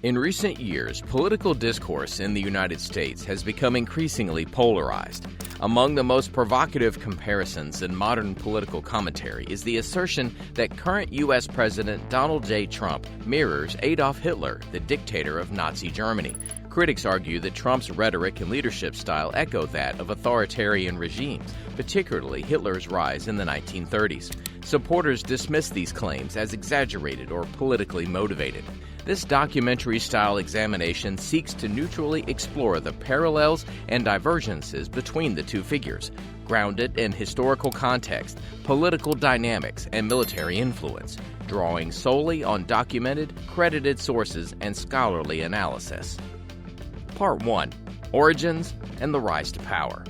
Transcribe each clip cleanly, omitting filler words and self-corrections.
In recent years, political discourse in the United States has become increasingly polarized. Among the most provocative comparisons in modern political commentary is the assertion that current U.S. President Donald J. Trump mirrors Adolf Hitler, the dictator of Nazi Germany. Critics argue that Trump's rhetoric and leadership style echo that of authoritarian regimes, particularly Hitler's rise in the 1930s. Supporters dismiss these claims as exaggerated or politically motivated. This documentary-style examination seeks to neutrally explore the parallels and divergences between the two figures, grounded in historical context, political dynamics, and military influence, drawing solely on documented, credited sources and scholarly analysis. Part 1. Origins and the Rise to Power.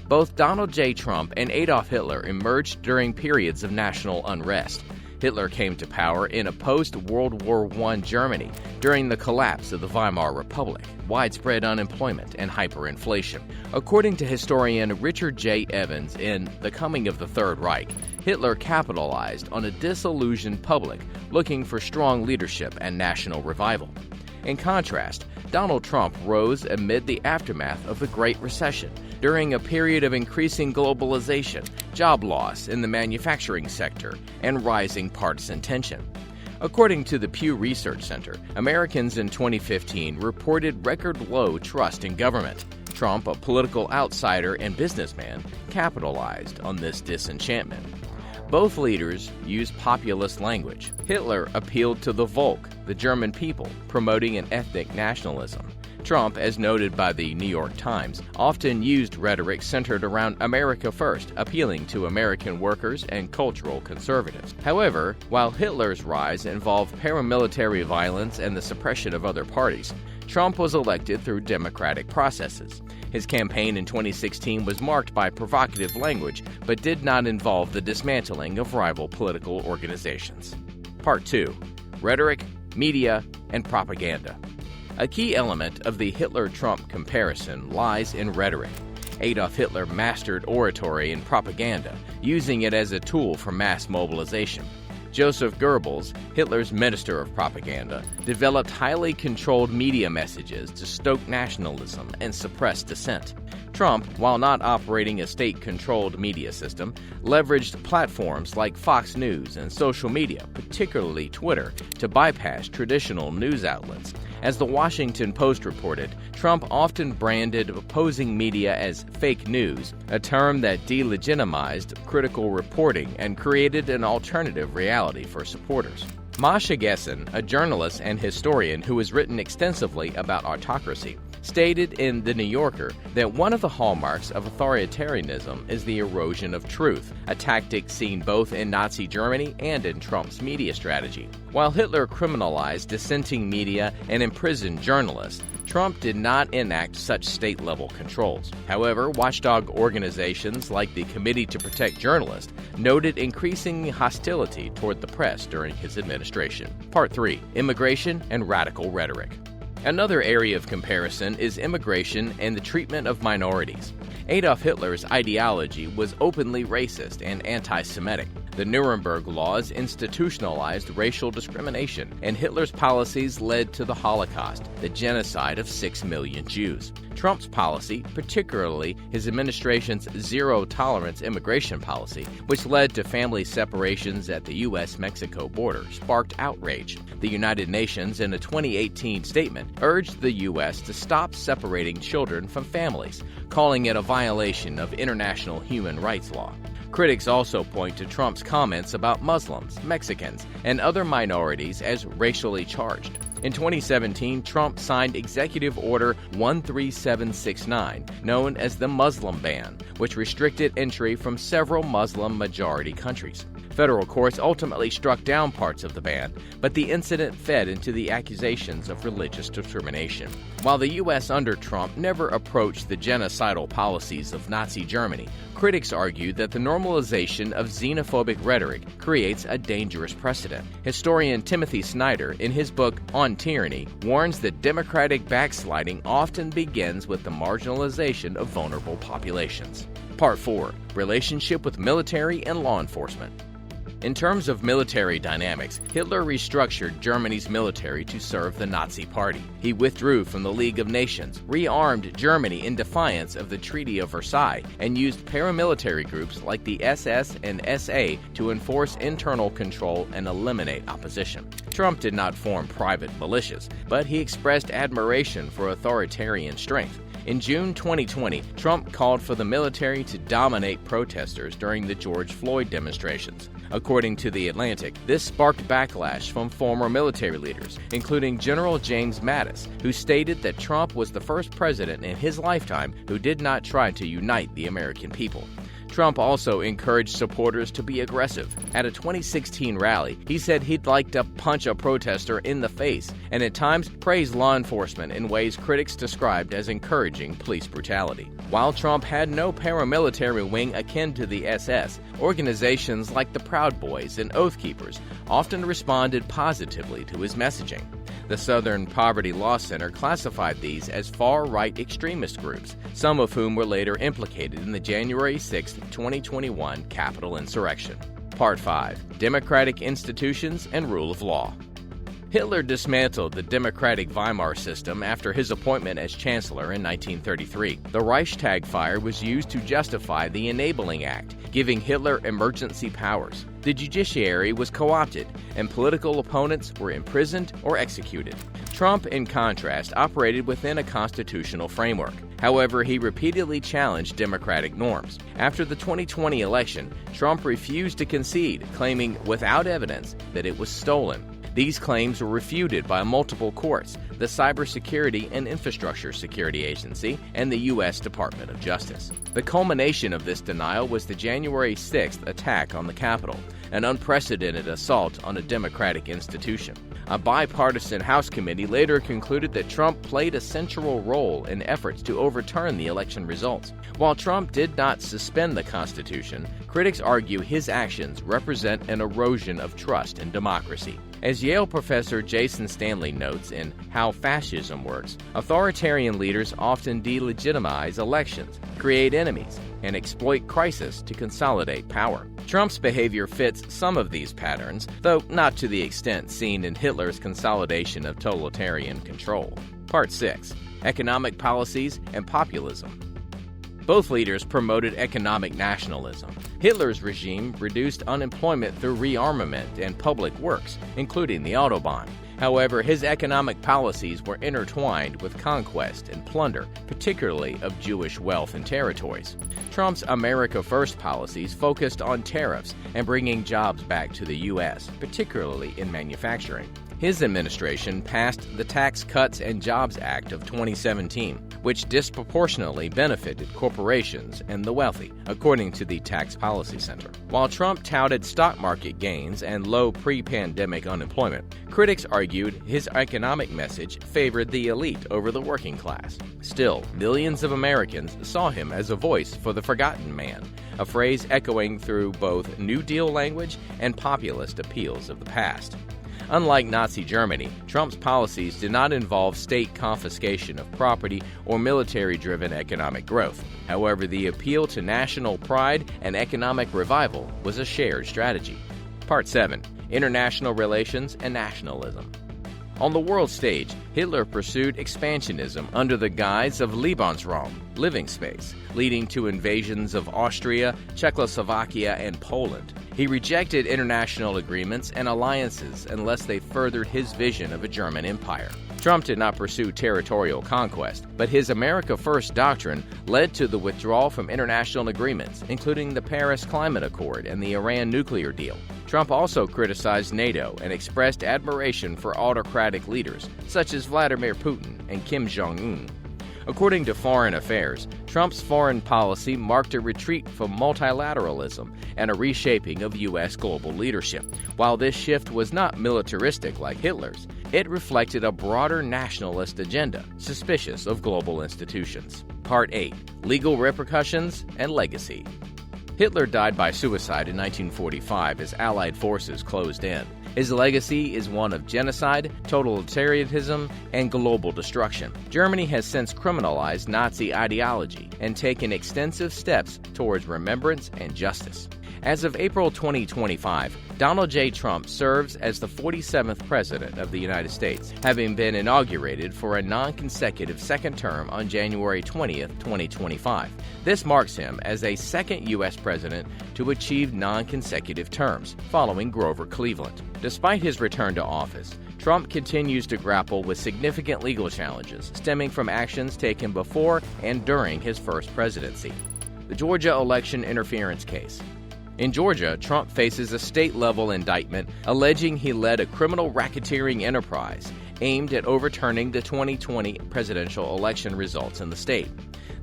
Both Donald J. Trump and Adolf Hitler emerged during periods of national unrest. Hitler came to power in a post-World War I Germany during the collapse of the Weimar Republic, widespread unemployment, and hyperinflation. According to historian Richard J. Evans in The Coming of the Third Reich, Hitler capitalized on a disillusioned public looking for strong leadership and national revival. In contrast, Donald Trump rose amid the aftermath of the Great Recession, during a period of increasing globalization, job loss in the manufacturing sector, and rising partisan tension. According to the Pew Research Center, Americans in 2015 reported record low trust in government. Trump, a political outsider and businessman, capitalized on this disenchantment. Both leaders used populist language. Hitler appealed to the Volk, the German people, promoting an ethnic nationalism. Trump, as noted by the New York Times, often used rhetoric centered around America First, appealing to American workers and cultural conservatives. However, while Hitler's rise involved paramilitary violence and the suppression of other parties, Trump was elected through democratic processes. His campaign in 2016 was marked by provocative language, but did not involve the dismantling of rival political organizations. Part 2. Rhetoric, Media, and Propaganda. A key element of the Hitler-Trump comparison lies in rhetoric. Adolf Hitler mastered oratory and propaganda, using it as a tool for mass mobilization. Joseph Goebbels, Hitler's minister of propaganda, developed highly controlled media messages to stoke nationalism and suppress dissent. Trump, while not operating a state-controlled media system, leveraged platforms like Fox News and social media, particularly Twitter, to bypass traditional news outlets. As the Washington Post reported, Trump often branded opposing media as fake news, a term that delegitimized critical reporting and created an alternative reality for supporters. Masha Gessen, a journalist and historian who has written extensively about autocracy, stated in The New Yorker that one of the hallmarks of authoritarianism is the erosion of truth, a tactic seen both in Nazi Germany and in Trump's media strategy. While Hitler criminalized dissenting media and imprisoned journalists, Trump did not enact such state-level controls. However, watchdog organizations like the Committee to Protect Journalists noted increasing hostility toward the press during his administration. Part 3. Immigration and Radical Rhetoric. Another area of comparison is immigration and the treatment of minorities. Adolf Hitler's ideology was openly racist and anti-Semitic. The Nuremberg Laws institutionalized racial discrimination, and Hitler's policies led to the Holocaust, the genocide of 6 million Jews. Trump's policy, particularly his administration's zero-tolerance immigration policy, which led to family separations at the U.S.-Mexico border, sparked outrage. The United Nations, in a 2018 statement, urged the U.S. to stop separating children from families, calling it a violation of international human rights law. Critics also point to Trump's comments about Muslims, Mexicans, and other minorities as racially charged. In 2017, Trump signed Executive Order 13769, known as the Muslim Ban, which restricted entry from several Muslim-majority countries. Federal courts ultimately struck down parts of the ban, but the incident fed into the accusations of religious discrimination. While the U.S. under Trump never approached the genocidal policies of Nazi Germany, critics argue that the normalization of xenophobic rhetoric creates a dangerous precedent. Historian Timothy Snyder, in his book On Tyranny, warns that democratic backsliding often begins with the marginalization of vulnerable populations. Part 4. Relationship with military and law enforcement. In terms of military dynamics, Hitler restructured Germany's military to serve the Nazi Party. He withdrew from the League of Nations, rearmed Germany in defiance of the Treaty of Versailles, and used paramilitary groups like the SS and SA to enforce internal control and eliminate opposition. Trump did not form private militias, but he expressed admiration for authoritarian strength. In June 2020, Trump called for the military to dominate protesters during the George Floyd demonstrations. According to The Atlantic, this sparked backlash from former military leaders, including General James Mattis, who stated that Trump was the first president in his lifetime who did not try to unite the American people. Trump also encouraged supporters to be aggressive. At a 2016 rally, he said he'd like to punch a protester in the face, and at times praised law enforcement in ways critics described as encouraging police brutality. While Trump had no paramilitary wing akin to the SS, organizations like the Proud Boys and Oath Keepers often responded positively to his messaging. The Southern Poverty Law Center classified these as far-right extremist groups, some of whom were later implicated in the January 6, 2021 Capitol insurrection. Part 5. Democratic Institutions and Rule of Law. Hitler dismantled the democratic Weimar system after his appointment as chancellor in 1933. The Reichstag fire was used to justify the Enabling Act, giving Hitler emergency powers. The judiciary was co-opted, and political opponents were imprisoned or executed. Trump, in contrast, operated within a constitutional framework. However, he repeatedly challenged democratic norms. After the 2020 election, Trump refused to concede, claiming without evidence that it was stolen. These claims were refuted by multiple courts, the Cybersecurity and Infrastructure Security Agency, and the U.S. Department of Justice. The culmination of this denial was the January 6th attack on the Capitol, an unprecedented assault on a democratic institution. A bipartisan House committee later concluded that Trump played a central role in efforts to overturn the election results. While Trump did not suspend the Constitution, critics argue his actions represent an erosion of trust in democracy. As Yale professor Jason Stanley notes in How Fascism Works, authoritarian leaders often delegitimize elections, create enemies, and exploit crisis to consolidate power. Trump's behavior fits some of these patterns, though not to the extent seen in Hitler's consolidation of totalitarian control. Part 6. Economic Policies and Populism. Both leaders promoted economic nationalism. Hitler's regime reduced unemployment through rearmament and public works, including the Autobahn. However, his economic policies were intertwined with conquest and plunder, particularly of Jewish wealth and territories. Trump's America First policies focused on tariffs and bringing jobs back to the U.S., particularly in manufacturing. His administration passed the Tax Cuts and Jobs Act of 2017, which disproportionately benefited corporations and the wealthy, according to the Tax Policy Center. While Trump touted stock market gains and low pre-pandemic unemployment, critics argued his economic message favored the elite over the working class. Still, millions of Americans saw him as a voice for the forgotten man, a phrase echoing through both New Deal language and populist appeals of the past. Unlike Nazi Germany, Trump's policies did not involve state confiscation of property or military-driven economic growth. However, the appeal to national pride and economic revival was a shared strategy. Part 7. International Relations and Nationalism. On the world stage, Hitler pursued expansionism under the guise of Lebensraum, living space, leading to invasions of Austria, Czechoslovakia, and Poland. He rejected international agreements and alliances unless they furthered his vision of a German empire. Trump did not pursue territorial conquest, but his America First doctrine led to the withdrawal from international agreements, including the Paris Climate Accord and the Iran nuclear deal. Trump also criticized NATO and expressed admiration for autocratic leaders, such as Vladimir Putin and Kim Jong-un. According to Foreign Affairs, Trump's foreign policy marked a retreat from multilateralism and a reshaping of U.S. global leadership. While this shift was not militaristic like Hitler's, it reflected a broader nationalist agenda, suspicious of global institutions. Part 8. Legal Repercussions and Legacy. Hitler died by suicide in 1945 as Allied forces closed in. His legacy is one of genocide, totalitarianism, and global destruction. Germany has since criminalized Nazi ideology and taken extensive steps towards remembrance and justice. As of April 2025, Donald J. Trump serves as the 47th President of the United States, having been inaugurated for a non-consecutive second term on January 20th, 2025. This marks him as a second U.S. President to achieve non-consecutive terms, following Grover Cleveland. Despite his return to office, Trump continues to grapple with significant legal challenges stemming from actions taken before and during his first presidency. The Georgia election interference case. In Georgia, Trump faces a state-level indictment alleging he led a criminal racketeering enterprise aimed at overturning the 2020 presidential election results in the state.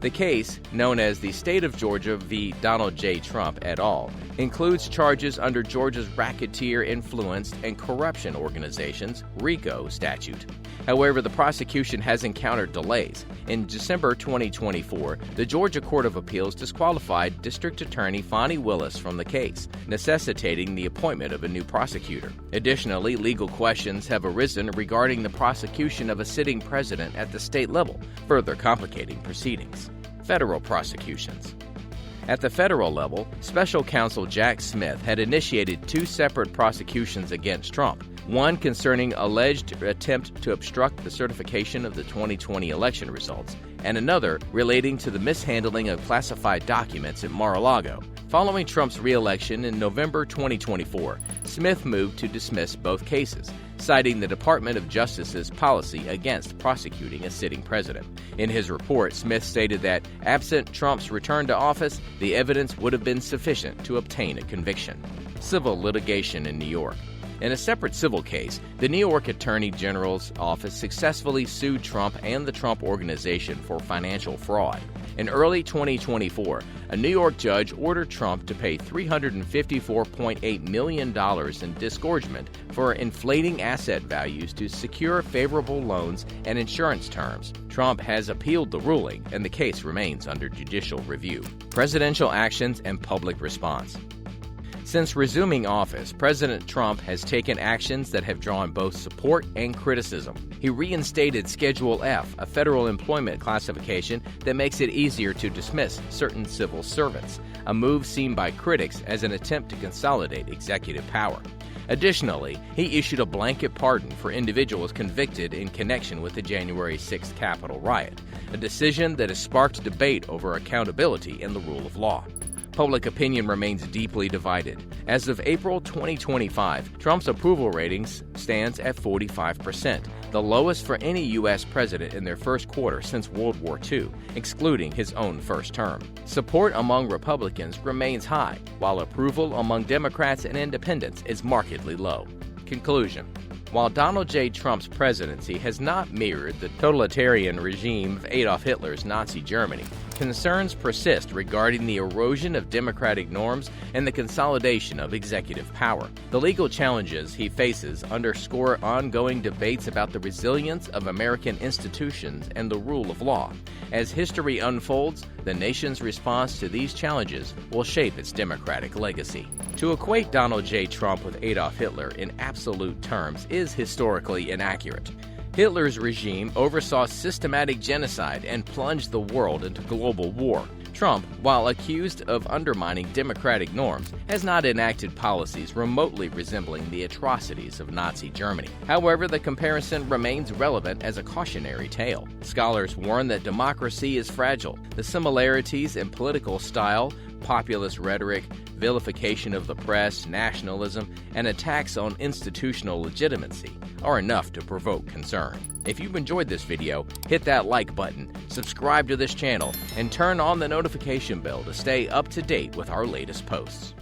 The case, known as the State of Georgia v. Donald J. Trump et al., includes charges under Georgia's Racketeer Influenced and Corruption Organizations (RICO) statute. However, the prosecution has encountered delays. In December 2024, the Georgia Court of Appeals disqualified District Attorney Fani Willis from the case, necessitating the appointment of a new prosecutor. Additionally, legal questions have arisen regarding the prosecution of a sitting president at the state level, further complicating proceedings. Federal prosecutions. At the federal level, Special Counsel Jack Smith had initiated two separate prosecutions against Trump, one concerning alleged attempt to obstruct the certification of the 2020 election results, and another relating to the mishandling of classified documents at Mar-a-Lago. Following Trump's re-election in November 2024, Smith moved to dismiss both cases, citing the Department of Justice's policy against prosecuting a sitting president. In his report, Smith stated that, absent Trump's return to office, the evidence would have been sufficient to obtain a conviction. Civil litigation in New York. In a separate civil case, the New York Attorney General's office successfully sued Trump and the Trump Organization for financial fraud. In early 2024, a New York judge ordered Trump to pay $354.8 million in disgorgement for inflating asset values to secure favorable loans and insurance terms. Trump has appealed the ruling, and the case remains under judicial review. Presidential actions and public response. Since resuming office, President Trump has taken actions that have drawn both support and criticism. He reinstated Schedule F, a federal employment classification that makes it easier to dismiss certain civil servants, a move seen by critics as an attempt to consolidate executive power. Additionally, he issued a blanket pardon for individuals convicted in connection with the January 6th Capitol riot, a decision that has sparked debate over accountability and the rule of law. Public opinion remains deeply divided. As of April 2025, Trump's approval ratings stands at 45%, the lowest for any U.S. president in their first quarter since World War II, excluding his own first term. Support among Republicans remains high, while approval among Democrats and independents is markedly low. Conclusion. While Donald J. Trump's presidency has not mirrored the totalitarian regime of Adolf Hitler's Nazi Germany, concerns persist regarding the erosion of democratic norms and the consolidation of executive power. The legal challenges he faces underscore ongoing debates about the resilience of American institutions and the rule of law. As history unfolds, the nation's response to these challenges will shape its democratic legacy. To equate Donald J. Trump with Adolf Hitler in absolute terms is historically inaccurate. Hitler's regime oversaw systematic genocide and plunged the world into global war. Trump, while accused of undermining democratic norms, has not enacted policies remotely resembling the atrocities of Nazi Germany. However, the comparison remains relevant as a cautionary tale. Scholars warn that democracy is fragile. The similarities in political style, populist rhetoric, vilification of the press, nationalism, and attacks on institutional legitimacy are enough to provoke concern. If you've enjoyed this video, hit that like button, subscribe to this channel, and turn on the notification bell to stay up to date with our latest posts.